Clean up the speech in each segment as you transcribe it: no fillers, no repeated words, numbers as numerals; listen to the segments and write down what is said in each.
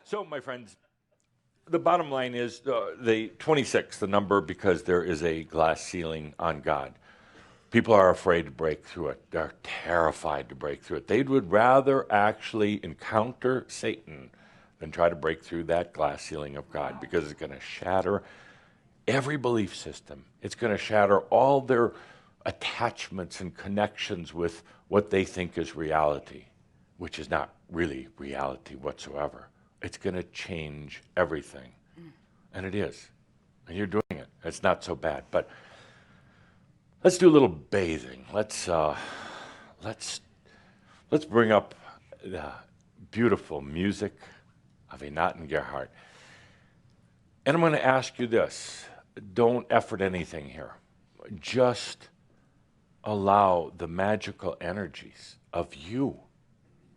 So, my friends, the bottom line is the 26, the number, because there is a glass ceiling on God. People are afraid to break through it. They're terrified to break through it. They would rather actually encounter Satan than try to break through that glass ceiling of God, because it's going to shatter every belief system. It's going to shatter all their attachments and connections with what they think is reality, which is not really reality whatsoever. It's going to change everything. And it is. And you're doing it. It's not so bad. But let's do a little bathing. Let's bring up the beautiful music of Enaten Gerhardt. And I'm going to ask you this. Don't effort anything here. Just allow the magical energies of you,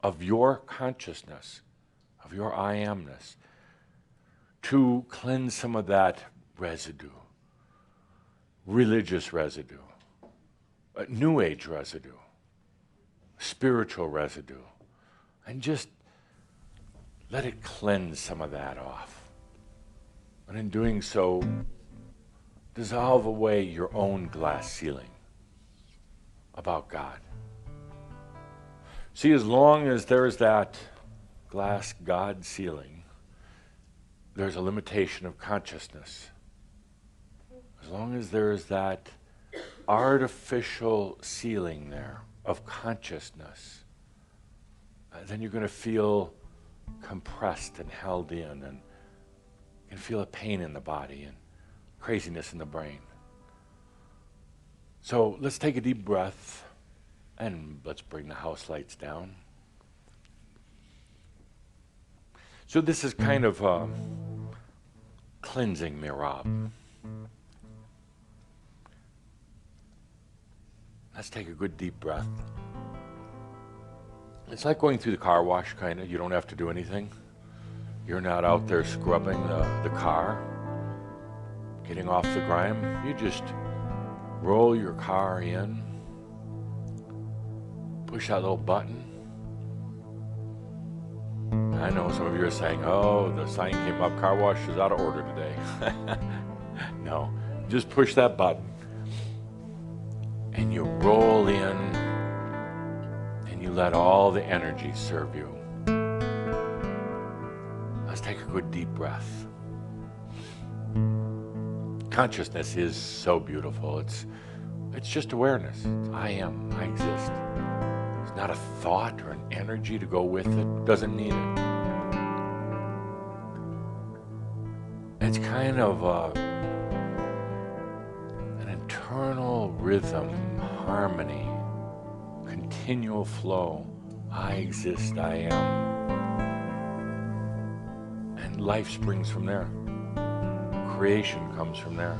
of your consciousness, of your I amness, to cleanse some of that residue, religious residue, New Age residue, spiritual residue, and just let it cleanse some of that off. And in doing so, dissolve away your own glass ceiling about God. See, as long as there's that glass God ceiling, there's a limitation of consciousness. As long as there's that artificial ceiling there of consciousness, then you're going to feel compressed and held in, and you can feel a pain in the body and craziness in the brain. So let's take a deep breath and let's bring the house lights down. So this is kind of cleansing Merab. Let's take a good deep breath. It's like going through the car wash, kind of. You don't have to do anything. You're not out there scrubbing the car, getting off the grime. You just roll your car in, push that little button. I know some of you are saying, oh, the sign came up, car wash is out of order today. No, just push that button. And you roll in, and you let all the energy serve you. Let's take a good deep breath. Consciousness is so beautiful. It's just awareness. It's I am, I exist. It's not a thought or an energy to go with it. Doesn't need it. It's kind of an internal rhythm, harmony, continual flow. I exist, I am. And life springs from there. Creation comes from there.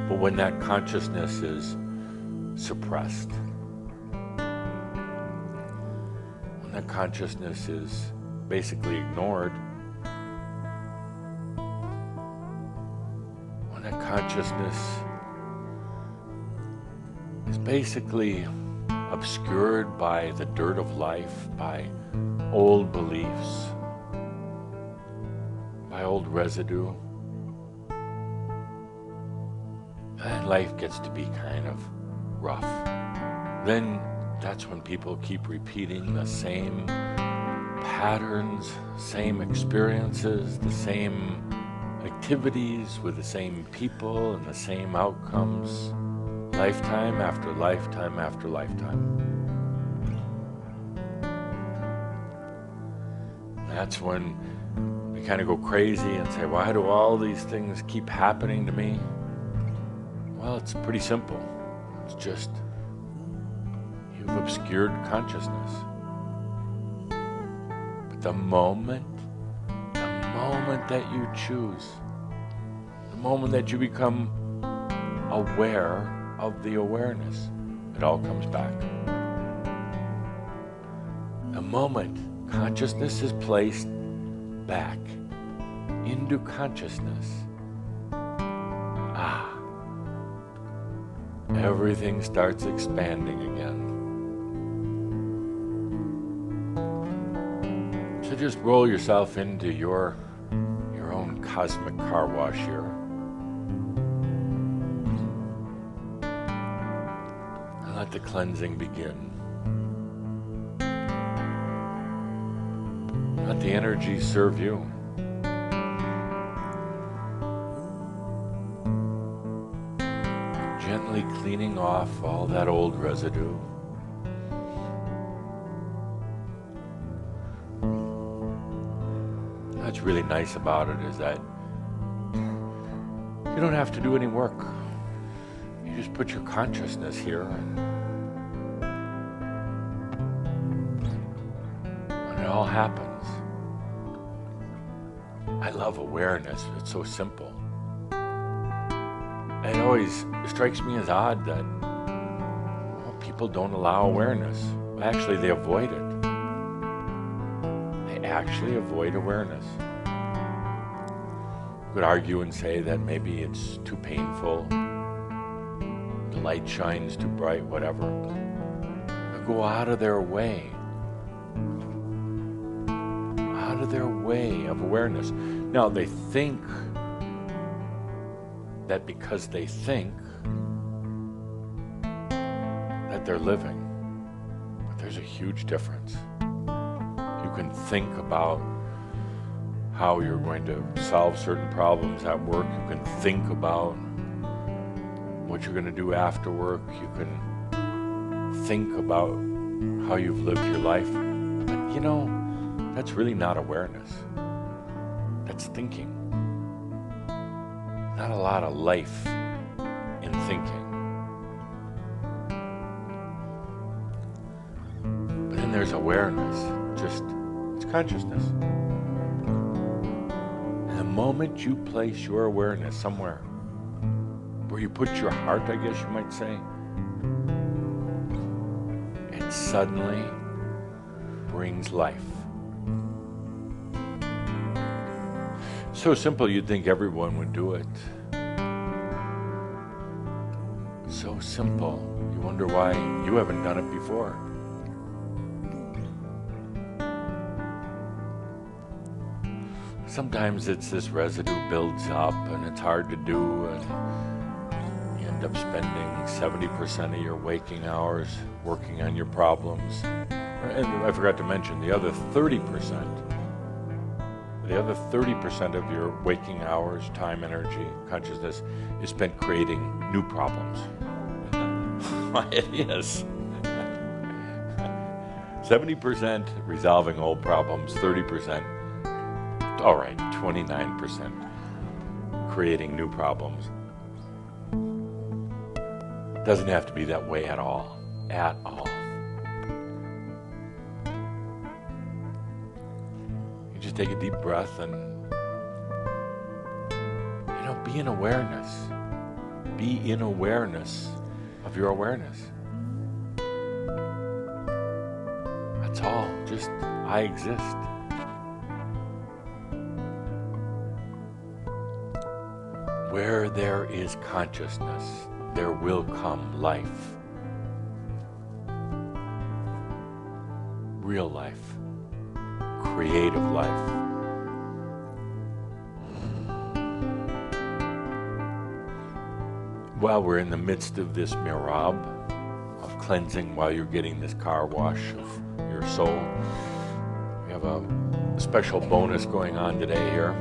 But when that consciousness is suppressed, when that consciousness is basically ignored, when that consciousness is basically obscured by the dirt of life, by old beliefs, by old residue, and life gets to be kind of rough. Then that's when people keep repeating the same patterns, same experiences, the same activities with the same people and the same outcomes, lifetime after lifetime after lifetime. That's when we kind of go crazy and say, why do all these things keep happening to me? Well, it's pretty simple. It's just you've obscured consciousness. But the moment that you choose, the moment that you become aware of the awareness, it all comes back. The moment consciousness is placed back into consciousness, everything starts expanding again. So just roll yourself into your own cosmic car wash here. And let the cleansing begin. Let the energy serve you. Gently cleaning off all that old residue. What's really nice about it is that you don't have to do any work. You just put your consciousness here and it all happens. I love awareness. It's so simple. It always strikes me as odd that people don't allow awareness. Actually, they avoid it. They actually avoid awareness. You could argue and say that maybe it's too painful, the light shines too bright, whatever. They go out of their way. Out of their way of awareness. Now, they think that because they think that they're living. But there's a huge difference. You can think about how you're going to solve certain problems at work. You can think about what you're going to do after work. You can think about how you've lived your life. But you know, that's really not awareness. That's thinking. Not a lot of life in thinking. But then there's awareness. It's consciousness. And the moment you place your awareness somewhere, where you put your heart, I guess you might say, it suddenly brings life. So simple, you'd think everyone would do it. So simple, you wonder why you haven't done it before. Sometimes it's this residue builds up and it's hard to do, and you end up spending 70% of your waking hours working on your problems. And I forgot to mention the other 30%. The other 30% of your waking hours, time, energy, consciousness is spent creating new problems. It is. 70% resolving old problems, 30%, all right, 29% creating new problems. Doesn't have to be that way at all. At all. Just take a deep breath and, be in awareness. Be in awareness of your awareness. That's all. Just, I exist. Where there is consciousness, there will come life. Real life. Creative life. While we're in the midst of this Merab, of cleansing while you're getting this car wash of your soul, we have a special bonus going on today here.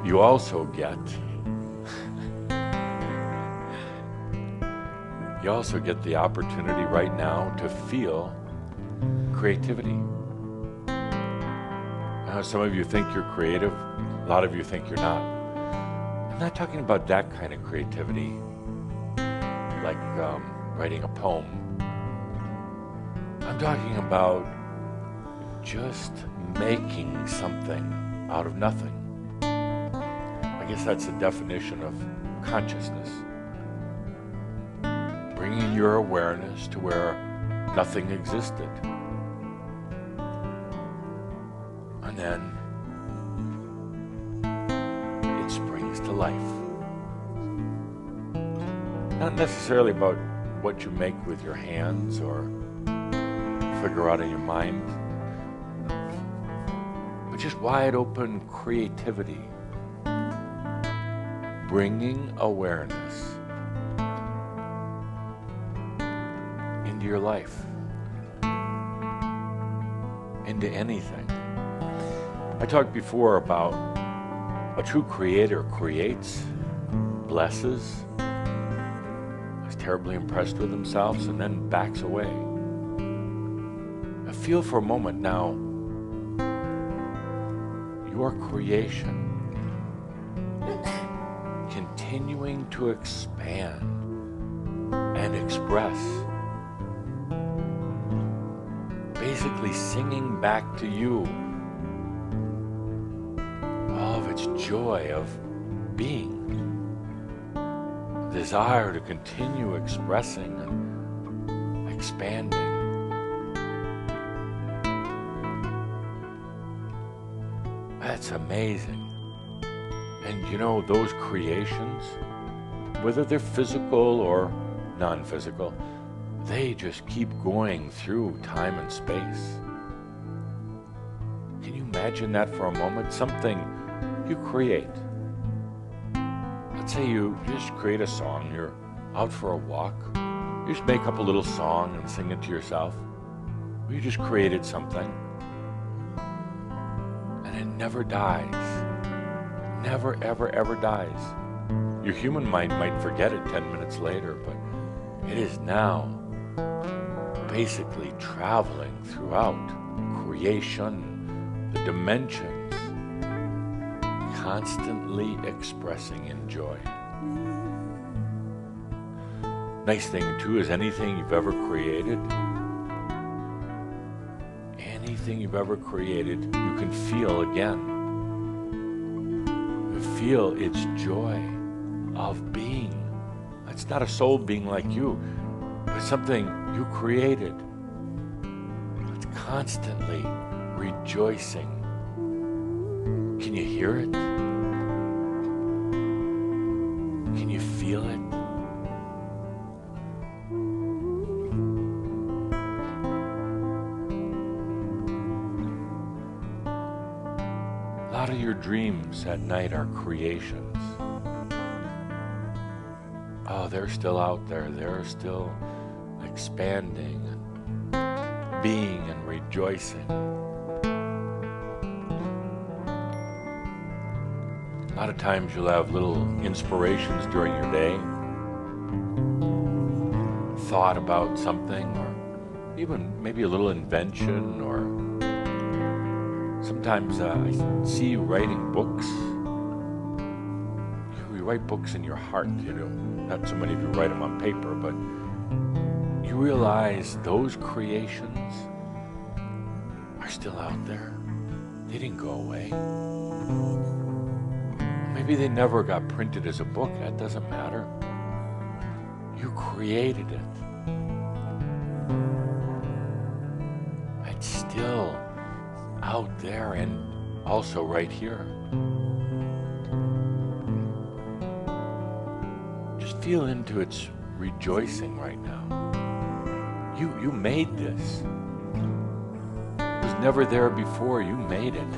You also get the opportunity right now to feel creativity. Some of you think you're creative, a lot of you think you're not. I'm not talking about that kind of creativity, like writing a poem. I'm talking about just making something out of nothing. I guess that's the definition of consciousness. Bringing your awareness to where nothing existed. And then it springs to life. Not necessarily about what you make with your hands or figure out in your mind. just wide open creativity, bringing awareness into your life, into anything. I talked before about a true creator creates, blesses, is terribly impressed with themselves, and then backs away. Now feel for a moment now your creation continuing to expand and express, basically singing back to you all of its joy of being, desire to continue expressing and expanding. That's amazing. And you know, those creations, whether they're physical or non-physical, they just keep going through time and space. Can you imagine that for a moment? Something you create. Let's say you just create a song, you're out for a walk, you just make up a little song and sing it to yourself. Or you just created something, and it never dies. Never, ever, ever dies. Your human mind might forget it 10 minutes later, but it is now basically traveling throughout creation, the dimensions, constantly expressing in joy. Nice thing too is anything you've ever created, you can feel again. Feel its joy of being. It's not a soul being like you, but something you created. It's constantly rejoicing. Can you hear it? Can you feel it? A lot of your dreams at night are creations. Oh, they're still out there. They're still expanding and being and rejoicing. A lot of times you'll have little inspirations during your day, thought about something, or even maybe a little invention, or sometimes I see you writing books. You write books in your heart, you know. Not so many of you write them on paper, but you realize those creations are still out there. They didn't go away. Maybe they never got printed as a book. That doesn't matter. You created it. It's still out there and also right here. Just feel into its rejoicing right now. You made this. It was never there before. You made it.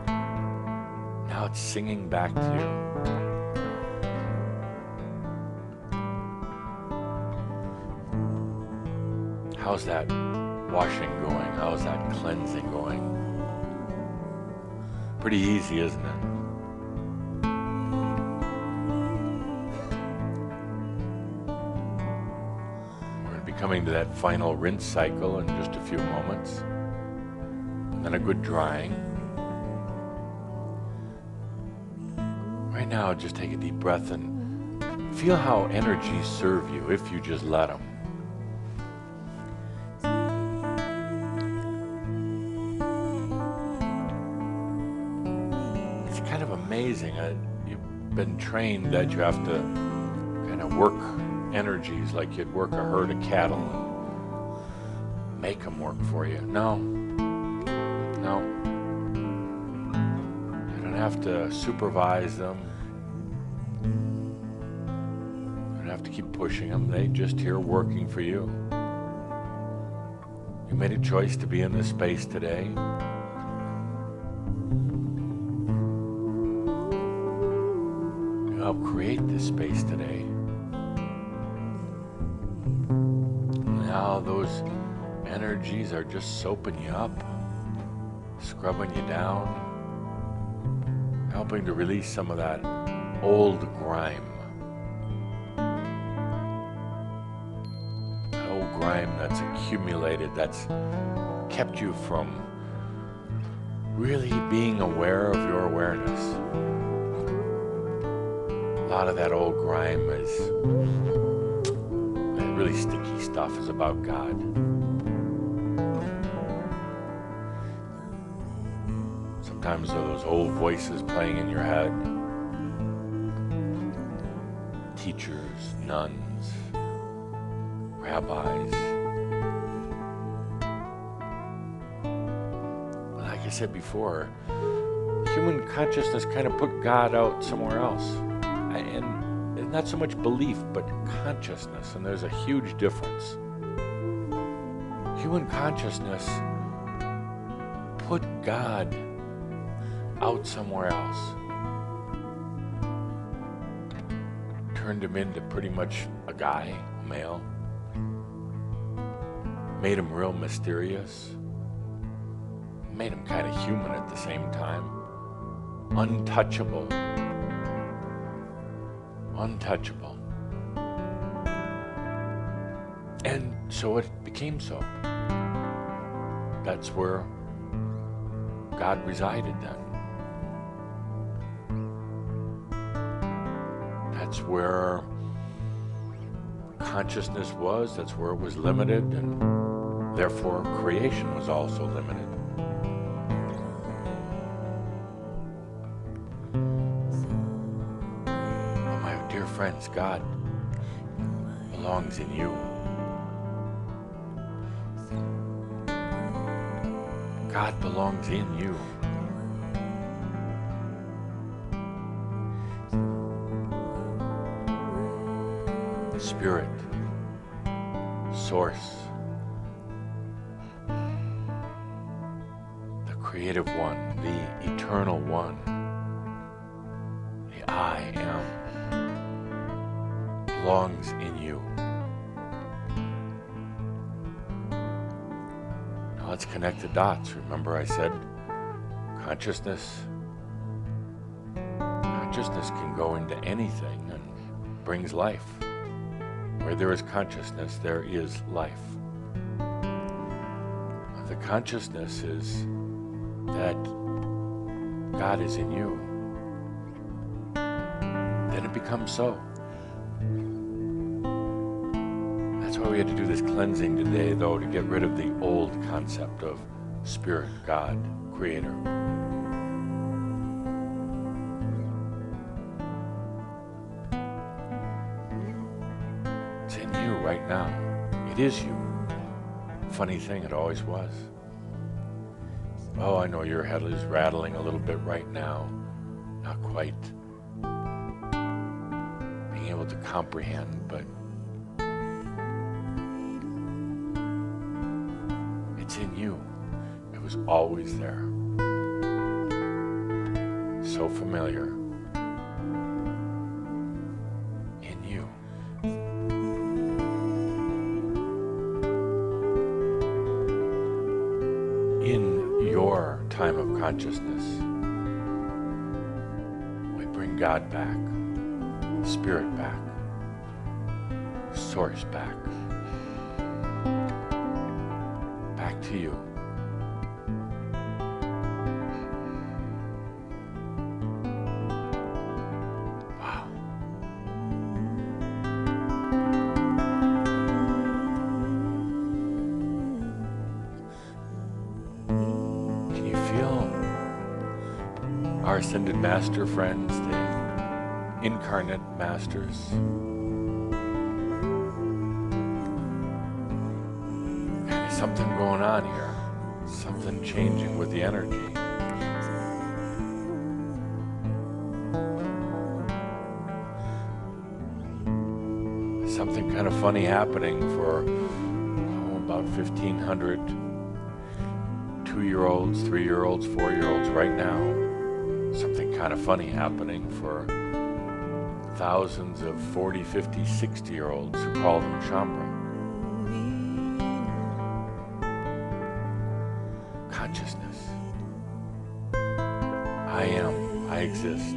Now it's singing back to you. How's that washing going? How's that cleansing going? Pretty easy, isn't it? We're going to be coming to that final rinse cycle in just a few moments. And then a good drying. Right now, just take a deep breath and feel how energies serve you if you just let them. Amazing. You've been trained that you have to kind of work energies like you'd work a herd of cattle and make them work for you. No. You don't have to supervise them. You don't have to keep pushing them. They just here working for you. You made a choice to be in this space today. help create this space today. Now those energies are just soaping you up, scrubbing you down, helping to release some of that old grime. That old grime that's accumulated, that's kept you from really being aware of your awareness. A lot of that old grime is, that really sticky stuff is about God. Sometimes there are those old voices playing in your head. Teachers, nuns, rabbis. Like I said before, human consciousness kind of put God out somewhere else. And not so much belief, but consciousness. And there's a huge difference. Human consciousness put God out somewhere else. Turned him into pretty much a guy, a male. Made him real mysterious. Made him kind of human at the same time. Untouchable. Untouchable. And so it became so. That's where God resided then. That's where consciousness was, that's where it was limited, and therefore creation was also limited. But my dear friends, God belongs in you. God belongs in you. Spirit, Source, the Creative One, the Eternal One, the I Am, belongs in you. Now let's connect the dots. Remember I said consciousness can go into anything and brings life. Where there is consciousness, there is life. The consciousness is that God is in you. Then it becomes so. That's why we had to do this cleansing today, though, to get rid of the old concept of Spirit, God, Creator. Right now. It is you. Funny thing, it always was. Oh, I know your head is rattling a little bit right now. Not quite being able to comprehend, but it's in you. It was always there. So familiar. Time of consciousness, we bring God back, Spirit back, Source back, back to you. Wow. Our ascended master friends, the incarnate masters, kind of something going on here, something changing with the energy. Something kind of funny happening for about 1,500 2-year-olds, 3-year-olds, 4-year-olds right now. Something kind of funny happening for thousands of 40, 50, 60-year-olds who call them Shambra. Consciousness. I am. I exist.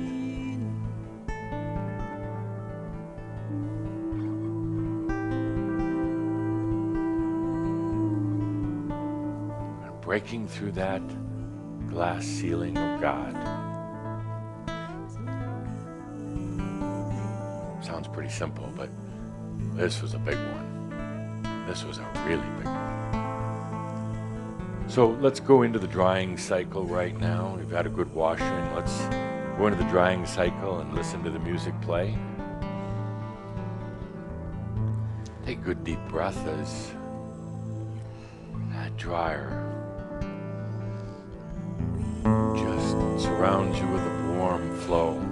And breaking through that glass ceiling of God. Sounds pretty simple, but this was a big one. This was a really big one. So let's go into the drying cycle right now. We've had a good washing. Let's go into the drying cycle and listen to the music play. Take a good deep breath as that dryer just surrounds you with a warm flow.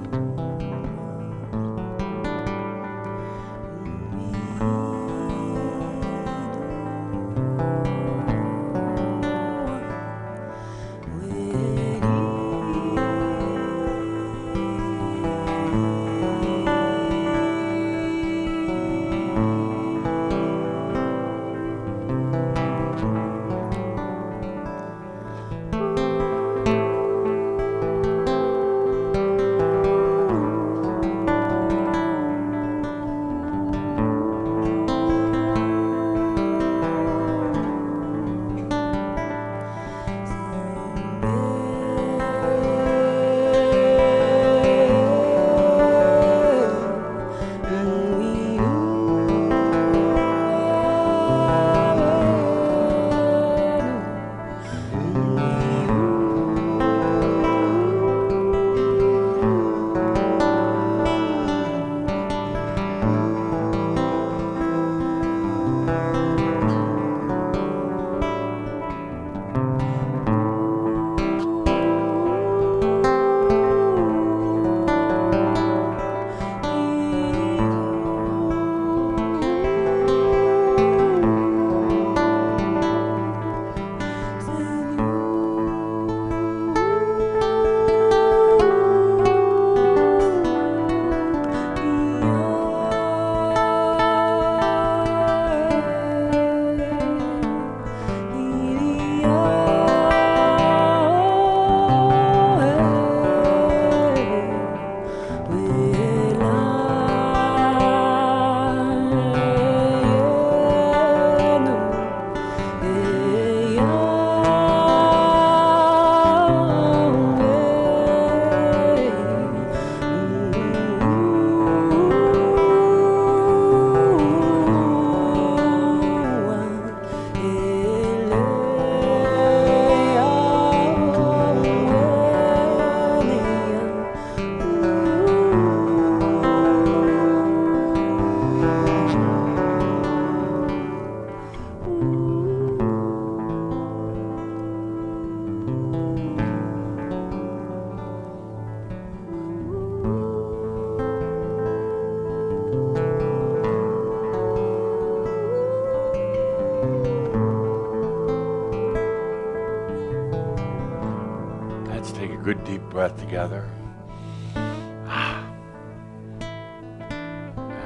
Good deep breath together.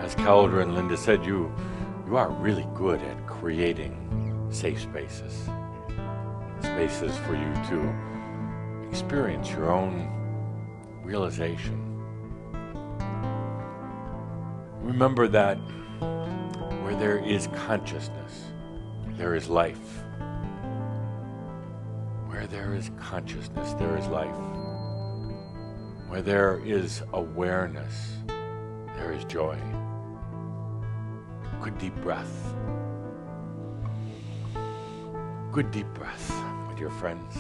As Calder and Linda said, you are really good at creating safe spaces. Spaces for you to experience your own realization. Remember that where there is consciousness, there is life. Where there is consciousness, there is life. Where there is awareness, there is joy. Good deep breath. Good deep breath, my dear friends.